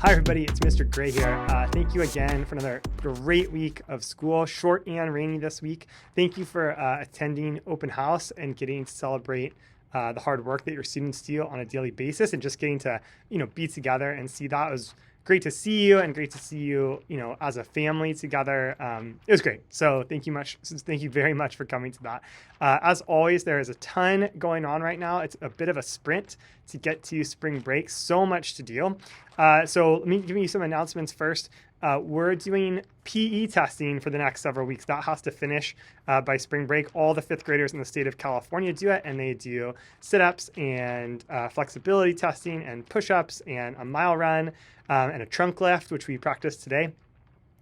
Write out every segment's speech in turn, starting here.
Hi, everybody. It's Mr. Gray here. Thank you again for another great week of school, short and rainy this week. Thank you for attending open house and getting to celebrate the hard work that your students do on a daily basis, and just getting to, be together and see that. It was great to see you, and great to see you, as a family together. It was great. So thank you very much for coming to that. As always, there is a ton going on right now. It's a bit of a sprint to get to spring break. So much to do. So let me give you some announcements first. We're doing PE testing for the next several weeks. That has to finish by spring break. All the fifth graders in the state of California do it, and they do sit-ups and flexibility testing and push-ups and a mile run and a trunk lift, which we practiced today.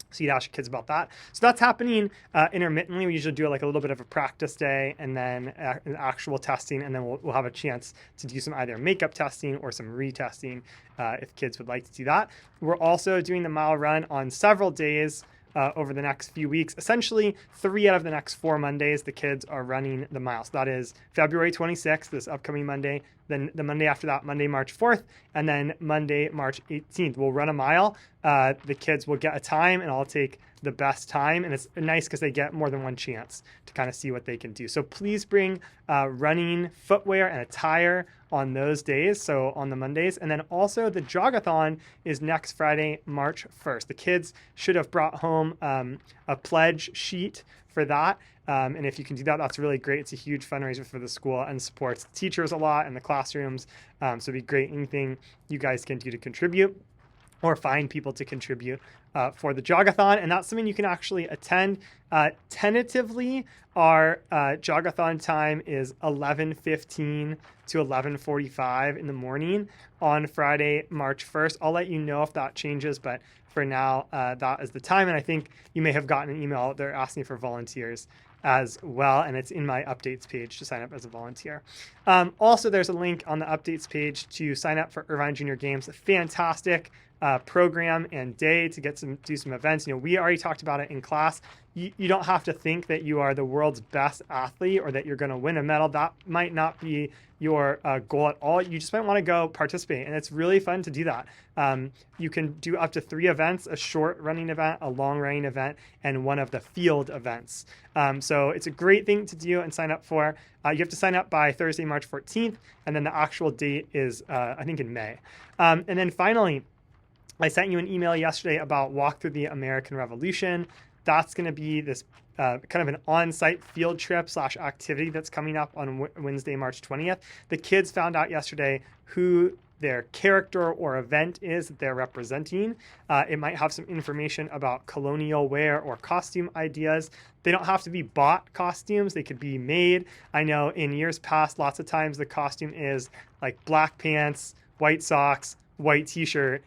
So you'd ask your kids about that. So that's happening intermittently. We usually do like a little bit of a practice day and then an actual testing, and then we'll have a chance to do some either makeup testing or some retesting if kids would like to do that. We're also doing the mile run on several days over the next few weeks. Essentially, 3 out of the next 4 Mondays, the kids are running the mile. So that is February 26th, this upcoming Monday, then the Monday after that, Monday, March 4th, and then Monday, March 18th. We'll run a mile. The kids will get a time, and I'll take the best time. And it's nice because they get more than one chance to kind of see what they can do. So please bring running footwear and attire on those days, so on the Mondays. And then also the Jogathon is next Friday, March 1st. The kids should have brought home a pledge sheet for that. And if you can do that, that's really great. It's a huge fundraiser for the school and supports the teachers a lot and the classrooms. So it'd be great, anything you guys can do to contribute or find people to contribute for the Jogathon. And that's something you can actually attend. Tentatively, our Jogathon time is 11:15 to 11:45 in the morning on Friday, March 1st. I'll let you know if that changes, but for now, that is the time. And I think you may have gotten an email. They're asking for volunteers as well, and it's in my updates page to sign up as a volunteer. Also, there's a link on the updates page to sign up for Irvine Junior Games. A fantastic program and day to do some events. We already talked about it in class. You don't have to think that you are the world's best athlete or that you're going to win a medal. That might not be your goal at all. You just might want to go participate, and it's really fun to do that. You can do up to 3 events: a short running event, a long running event, and one of the field events. So it's a great thing to do and sign up for. You have to sign up by Thursday, March 14th, and then the actual date is, I think, in May. And then finally, I sent you an email yesterday about Walk Through the American Revolution. That's going to be this kind of an on-site field trip / activity that's coming up on Wednesday, March 20th. The kids found out yesterday who their character or event is that they're representing. It might have some information about colonial wear or costume ideas. They don't have to be bought costumes. They could be made. I know in years past, lots of times the costume is like black pants, white socks, white t-shirt.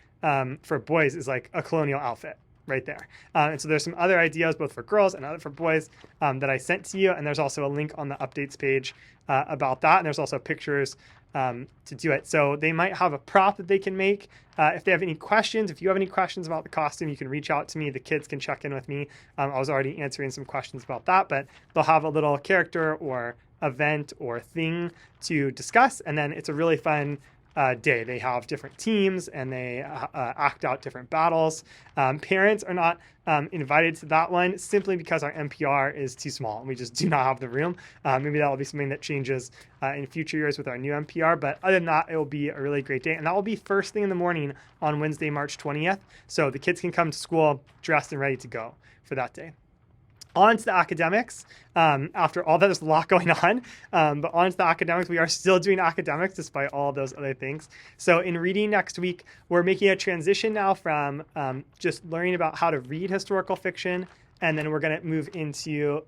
For boys is like a colonial outfit right there. And so there's some other ideas both for girls and other for boys that I sent to you. And there's also a link on the updates page about that. And there's also pictures to do it. So they might have a prop that they can make. If they have any questions, if you have any questions about the costume, you can reach out to me. The kids can check in with me. I was already answering some questions about that, but they'll have a little character or event or thing to discuss. And then it's a really fun day. They have different teams and they act out different battles. Parents are not invited to that one simply because our NPR is too small and we just do not have the room. Maybe that'll be something that changes in future years with our new NPR, but other than that, it will be a really great day. And that will be first thing in the morning on Wednesday, March 20th. So the kids can come to school dressed and ready to go for that day. On to the academics. After all that, there's a lot going on, but on to the academics. We are still doing academics despite all of those other things. So in reading next week, we're making a transition now from just learning about how to read historical fiction, and then we're going to move into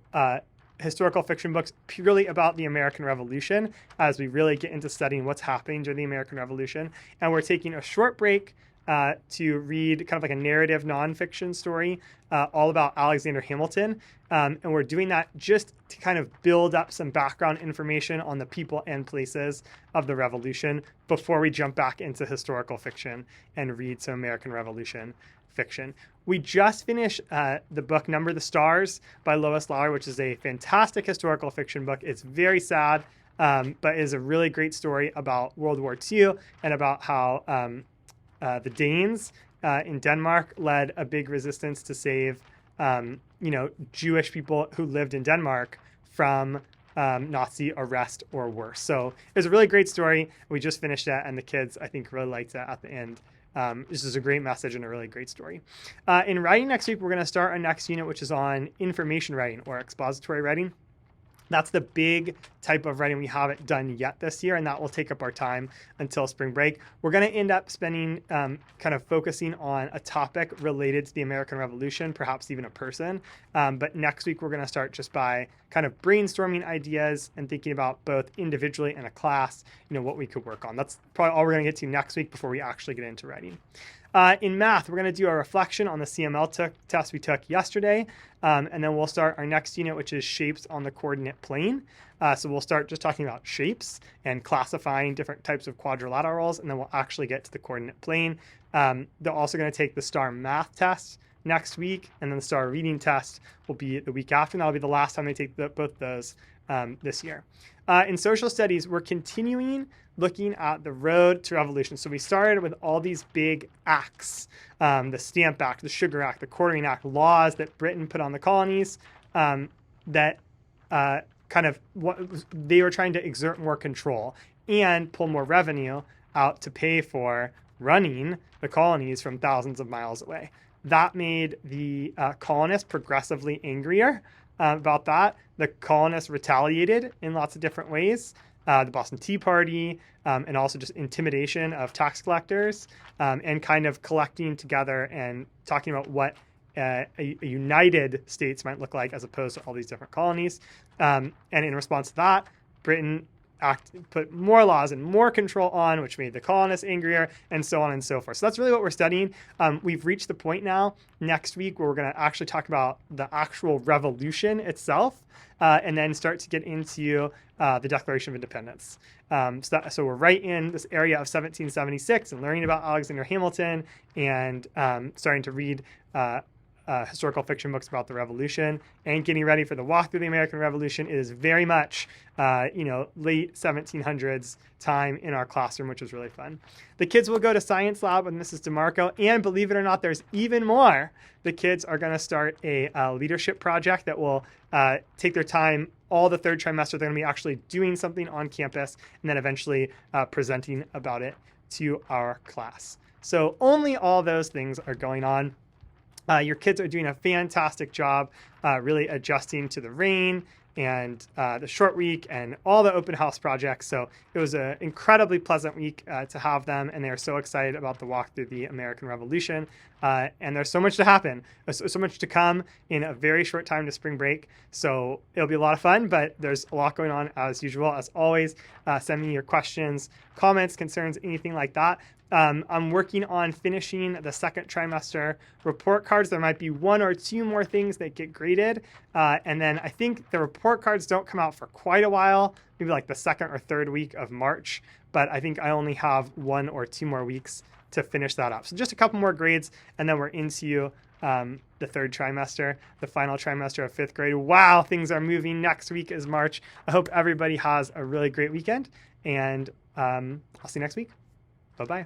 historical fiction books purely about the American Revolution as we really get into studying what's happening during the American Revolution. And we're taking a short break to read kind of like a narrative nonfiction story all about Alexander Hamilton. And we're doing that just to kind of build up some background information on the people and places of the Revolution before we jump back into historical fiction and read some American Revolution fiction. We just finished the book Number the Stars by Lois Lowry, which is a fantastic historical fiction book. It's very sad, but is a really great story about World War II and about how the Danes in Denmark led a big resistance to save, Jewish people who lived in Denmark from Nazi arrest or worse. So it was a really great story. We just finished it, and the kids, I think, really liked it at the end. This is a great message and a really great story. In writing next week, we're going to start our next unit, which is on information writing or expository writing. That's the big type of writing we haven't done yet this year, and that will take up our time until spring break. We're going to end up spending kind of focusing on a topic related to the American Revolution, perhaps even a person. But next week, we're going to start just by kind of brainstorming ideas and thinking about both individually and a class, what we could work on. That's probably all we're going to get to next week before we actually get into writing. In math, we're going to do a reflection on the CML test we took yesterday, and then we'll start our next unit, which is shapes on the coordinate plane. So we'll start just talking about shapes and classifying different types of quadrilaterals, and then we'll actually get to the coordinate plane. They're also going to take the STAR math test next week, and then the STAR reading test will be the week after, and that'll be the last time they take both those this year. In social studies, we're continuing looking at the road to revolution. So we started with all these big acts, the Stamp Act, the Sugar Act, the Quartering Act, laws that Britain put on the colonies that they were trying to exert more control and pull more revenue out to pay for running the colonies from thousands of miles away. That made the colonists progressively angrier about that. The colonists retaliated in lots of different ways. The Boston Tea Party, and also just intimidation of tax collectors, and kind of collecting together and talking about what a united states might look like as opposed to all these different colonies. And in response to that, Britain put more laws and more control on, which made the colonists angrier, and so on and so forth. So that's really what we're studying. We've reached the point now next week where we're going to actually talk about the actual revolution itself, and then start to get into the Declaration of Independence. So we're right in this area of 1776 and learning about Alexander Hamilton and starting to read historical fiction books about the Revolution and getting ready for the walk through the American Revolution. It is very much, late 1700s time in our classroom, which was really fun. The kids will go to science lab with Mrs. DeMarco, and believe it or not, there's even more. The kids are going to start a leadership project that will take their time all the third trimester. They're going to be actually doing something on campus and then eventually presenting about it to our class. So only all those things are going on. Your kids are doing a fantastic job really adjusting to the rain and the short week and all the open house projects. So it was an incredibly pleasant week to have them, and they are so excited about the walk through the American Revolution. And there's so much to happen. There's so much to come in a very short time to spring break. So it'll be a lot of fun, but there's a lot going on as usual. As always, send me your questions, comments, concerns, anything like that. I'm working on finishing the second trimester report cards. There might be one or two more things that get graded. And then I think the report cards don't come out for quite a while, maybe like the second or third week of March. But I think I only have 1 or 2 more weeks to finish that up. So just a couple more grades, and then we're into the third trimester, the final trimester of 5th grade. Wow, things are moving. Next week is March. I hope everybody has a really great weekend, and I'll see you next week. Bye-bye.